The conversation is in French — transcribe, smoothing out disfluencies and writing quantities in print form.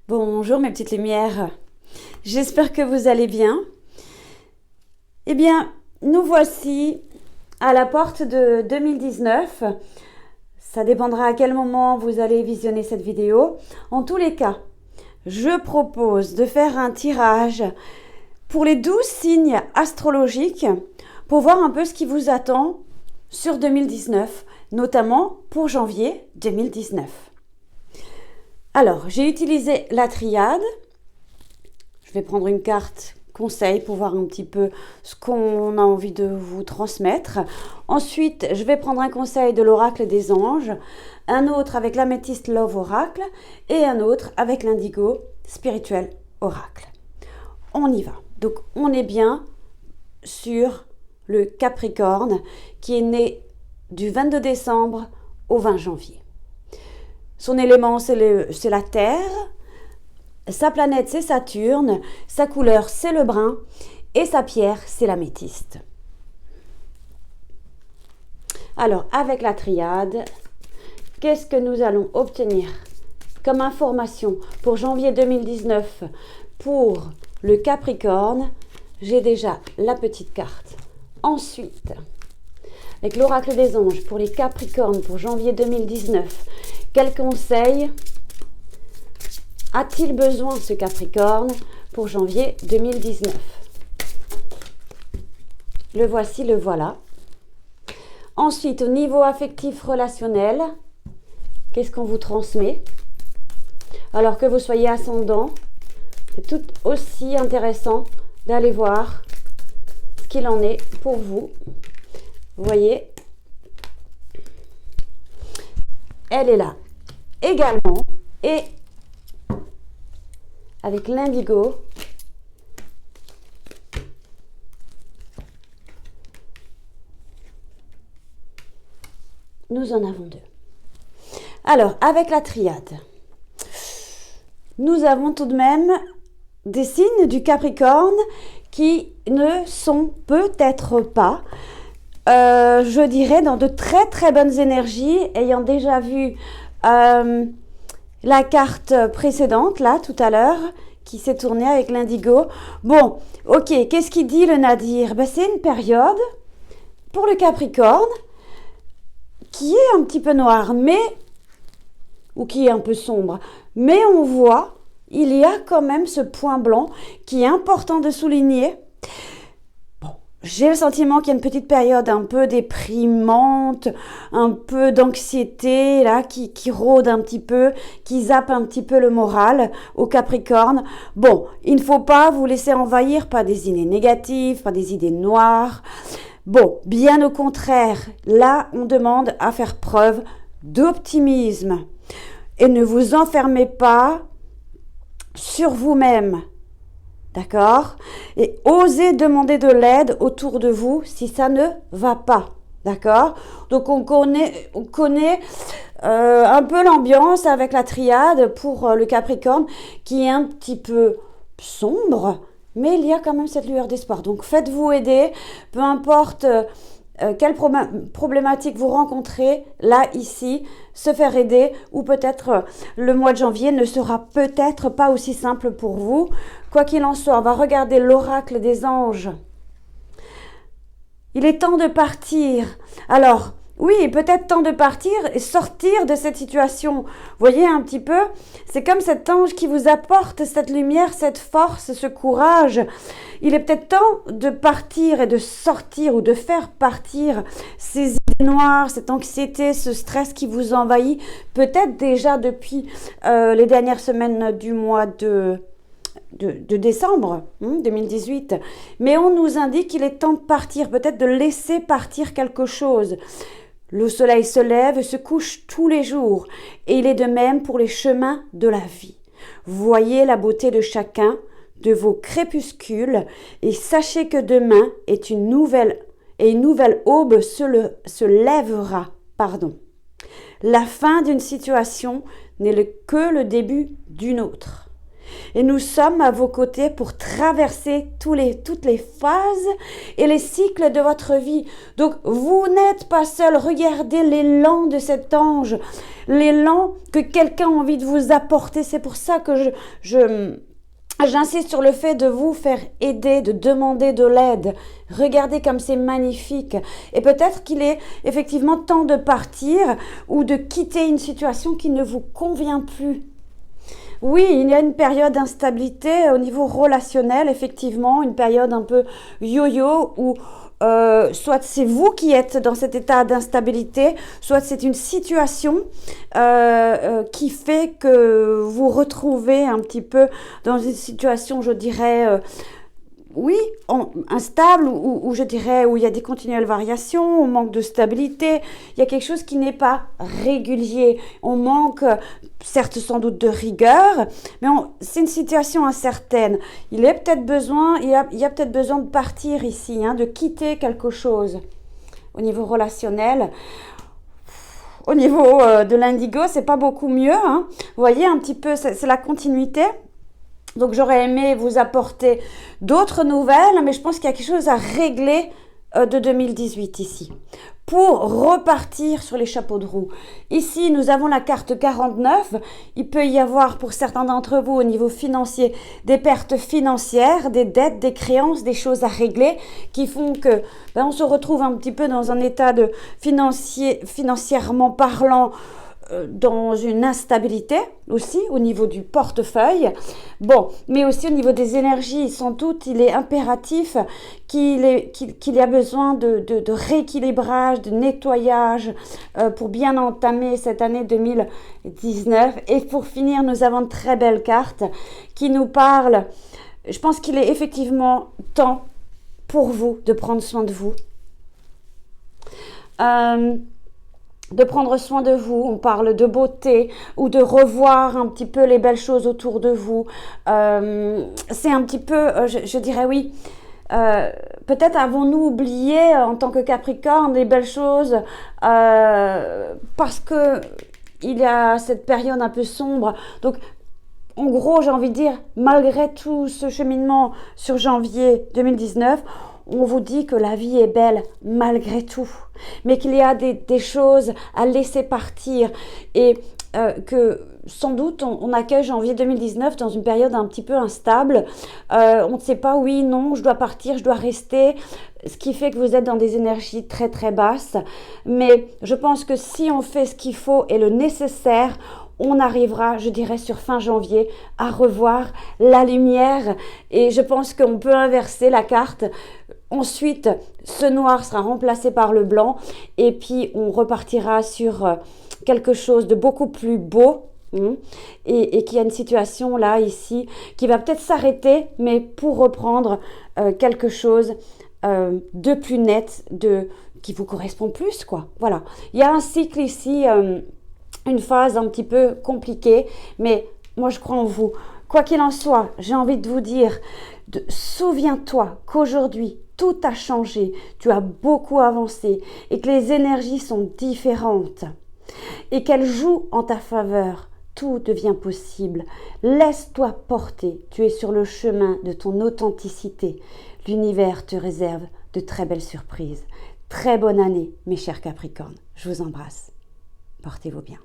Bonjour mes petites lumières, j'espère que vous allez bien. Eh bien, nous voici à la porte de 2019. Ça dépendra à quel moment vous allez visionner cette vidéo. En tous les cas, je propose de faire un tirage pour les 12 signes astrologiques pour voir un peu ce qui vous attend sur 2019, notamment pour janvier 2019. Alors, j'ai utilisé la triade. Je vais prendre une carte conseil pour voir un petit peu ce qu'on a envie de vous transmettre. Ensuite, je vais prendre un conseil de l'oracle des anges, un autre avec l'améthyste Love Oracle et un autre avec l'indigo spirituel Oracle. On y va. Donc, on est bien sur le Capricorne qui est né du 22 décembre au 20 janvier. Son élément, c'est la terre. Sa planète, c'est Saturne. Sa couleur, c'est le brun. Et sa pierre, c'est l'améthyste. Alors, avec la triade, qu'est-ce que nous allons obtenir comme information pour janvier 2019 pour le Capricorne? J'ai déjà la petite carte. Ensuite, avec l'oracle des anges pour les Capricornes pour janvier 2019, quel conseil a-t-il besoin ce Capricorne pour janvier 2019? Le voici, le voilà. Ensuite, au niveau affectif relationnel, qu'est-ce qu'on vous transmet? Alors que vous soyez ascendant, c'est tout aussi intéressant d'aller voir ce qu'il en est pour vous. Vous voyez, elle est là également. Et avec l'indigo, nous en avons deux. Alors, avec la triade, nous avons tout de même des signes du Capricorne qui ne sont peut-être pas, je dirais, dans de très très bonnes énergies, ayant déjà vu la carte précédente, là, tout à l'heure, qui s'est tournée avec l'indigo. Bon, ok, qu'est-ce qu'il dit le Nadir? Ben, c'est une période, pour le Capricorne, qui est un petit peu noire, ou qui est un peu sombre. Mais on voit, il y a quand même ce point blanc qui est important de souligner. J'ai le sentiment qu'il y a une petite période un peu déprimante, un peu d'anxiété là qui rôde un petit peu, qui zappe un petit peu le moral au Capricorne. Bon, il ne faut pas vous laisser envahir par des idées négatives, par des idées noires. Bon, bien au contraire, là on demande à faire preuve d'optimisme et ne vous enfermez pas sur vous-même. D'accord? Et osez demander de l'aide autour de vous si ça ne va pas. D'accord? Donc on connaît un peu l'ambiance avec la triade pour le Capricorne qui est un petit peu sombre, mais il y a quand même cette lueur d'espoir. Donc faites-vous aider, peu importe quelle problématique vous rencontrez, là, ici, se faire aider, ou peut-être le mois de janvier ne sera peut-être pas aussi simple pour vous. Quoi qu'il en soit, on va regarder l'oracle des anges. Il est temps de partir. Alors, oui, peut-être temps de partir et sortir de cette situation. Vous voyez un petit peu, c'est comme cet ange qui vous apporte cette lumière, cette force, ce courage. Il est peut-être temps de partir et de sortir ou de faire partir ces idées noires, cette anxiété, ce stress qui vous envahit, peut-être déjà depuis les dernières semaines du mois de décembre 2018. Mais on nous indique qu'il est temps de partir, peut-être de laisser partir quelque chose. Le soleil se lève et se couche tous les jours. Et il est de même pour les chemins de la vie. Voyez la beauté de chacun de vos crépuscules et sachez que demain est une nouvelle aube se lèvera. La fin d'une situation n'est que le début d'une autre. Et nous sommes à vos côtés pour traverser toutes les phases et les cycles de votre vie. Donc, vous n'êtes pas seul. Regardez l'élan de cet ange, l'élan que quelqu'un a envie de vous apporter. C'est pour ça que j'insiste sur le fait de vous faire aider, de demander de l'aide. Regardez comme c'est magnifique. Et peut-être qu'il est effectivement temps de partir ou de quitter une situation qui ne vous convient plus. Oui, il y a une période d'instabilité au niveau relationnel, effectivement, une période un peu yo-yo où soit c'est vous qui êtes dans cet état d'instabilité, soit c'est une situation qui fait que vous retrouvez un petit peu dans une situation, je dirais, oui, instable, où je dirais, où il y a des continuelles variations, on manque de stabilité, il y a quelque chose qui n'est pas régulier, on manque, certes sans doute de rigueur, mais c'est une situation incertaine. Il y a peut-être besoin de partir ici, de quitter quelque chose au niveau relationnel. Au niveau de l'indigo, c'est pas beaucoup mieux, Vous voyez un petit peu, c'est la continuité. Donc j'aurais aimé vous apporter d'autres nouvelles, mais je pense qu'il y a quelque chose à régler de 2018 ici, pour repartir sur les chapeaux de roue. Ici, nous avons la carte 49. Il peut y avoir pour certains d'entre vous au niveau financier des pertes financières, des dettes, des créances, des choses à régler qui font que on se retrouve un petit peu dans un état de financièrement parlant, dans une instabilité aussi au niveau du portefeuille. Bon, mais aussi au niveau des énergies, sans doute, il est impératif qu'il y a besoin de rééquilibrage, de nettoyage pour bien entamer cette année 2019. Et pour finir, nous avons une très belle carte qui nous parle. Je pense qu'il est effectivement temps pour vous de prendre soin de vous. De prendre soin de vous, on parle de beauté ou de revoir un petit peu les belles choses autour de vous. C'est un petit peu, je dirais oui, peut-être avons-nous oublié en tant que Capricorne les belles choses parce que il y a cette période un peu sombre. Donc, en gros, j'ai envie de dire, malgré tout ce cheminement sur janvier 2019, on vous dit que la vie est belle malgré tout, mais qu'il y a des choses à laisser partir et que sans doute on accueille janvier 2019 dans une période un petit peu instable. On ne sait pas, oui, non, je dois partir, je dois rester, ce qui fait que vous êtes dans des énergies très très basses. Mais je pense que si on fait ce qu'il faut et le nécessaire, on arrivera, je dirais, sur fin janvier, à revoir la lumière. Et je pense qu'on peut inverser la carte. Ensuite, ce noir sera remplacé par le blanc. Et puis, on repartira sur quelque chose de beaucoup plus beau. Et qu'il y a une situation là, ici, qui va peut-être s'arrêter, mais pour reprendre quelque chose de plus net, qui vous correspond plus, quoi. Voilà. Il y a un cycle ici, une phase un petit peu compliquée, mais moi je crois en vous. Quoi qu'il en soit, j'ai envie de vous dire, souviens-toi qu'aujourd'hui, tout a changé, tu as beaucoup avancé et que les énergies sont différentes et qu'elles jouent en ta faveur. Tout devient possible. Laisse-toi porter, tu es sur le chemin de ton authenticité. L'univers te réserve de très belles surprises. Très bonne année, mes chers Capricornes. Je vous embrasse. Portez-vous bien.